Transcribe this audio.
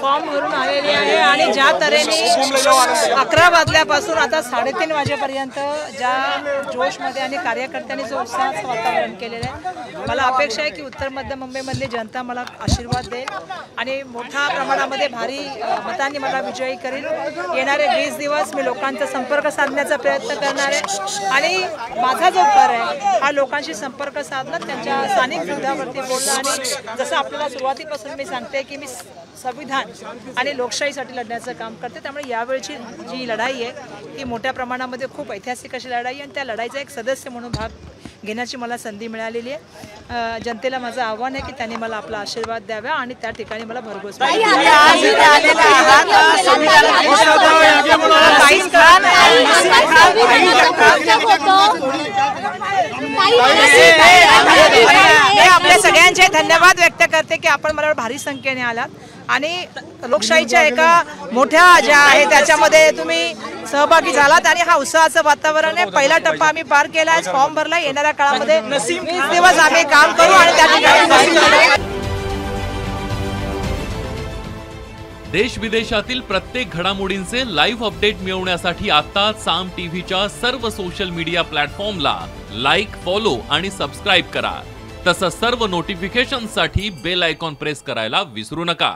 Form भरून आलेली आहे आणि ज्या तऱ्हेने 11 वाजल्यापासून आता 3:30 वाजेपर्यंत ज्या जोशमध्ये आणि कार्यकर्त्यांनी जो उत्साहाचं वातावरण केलेलं आहे, मला अपेक्षा आहे की उत्तर मध्य मुंबईमधली जनता मला आशीर्वाद देईल आणि मोठ्या प्रमाणामध्ये भारी मतांनी मला विजयी करेल। येणारे 20 दिवस मी लोकांचा संपर्क साधण्याचा प्रयत्न करणार आहे आणि माझा जो भर आहे हा लोकांशी संपर्क साधणं, त्यांच्या स्थानिक मुद्द्यावरती बोलणं आणि जसं आपल्याला सुरुवातीपासून मी सांगते की मी संविधान आणि लोकशाहीसाठी लढण्याचं काम करते। त्यामुळे यावेळची जी लढाई आहे ही मोठ्या प्रमाणामध्ये खूप ऐतिहासिक अशी लढाई आहे आणि त्या लढाईचा एक सदस्य म्हणून भाग घेण्याची मला संधी मिळालेली आहे। जनतेला माझं आव्हान आहे की त्यांनी मला आपला आशीर्वाद द्यावा आणि त्या ठिकाणी मला भरघोस आपल्या सगळ्यांचे धन्यवाद व्यक्त करते की आपण मला भारी संख्येने आलात आणि लोकशाहीच्या एका मोठ्या ज्या आहे त्याच्यामध्ये तुम्ही सहभागी झालात आणि हा उत्साहाचं वातावरण आहे। पहिला टप्पा आम्ही पार केला आहे, फॉर्म भरला, येणाऱ्या काळामध्ये 20 दिवस आम्ही काम करू आणि त्या ठिकाणी देश विदेशातील प्रत्येक घडामोडींचे लाईव्ह अपडेट मिळवण्यासाठी आता साम टीव्हीच्या सर्व सोशल मीडिया प्लॅटफॉर्मला लाईक, फॉलो आणि सबस्क्राईब करा। तसंच सर्व नोटिफिकेशनसाठी बेल आयकॉन प्रेस करायला विसरू नका।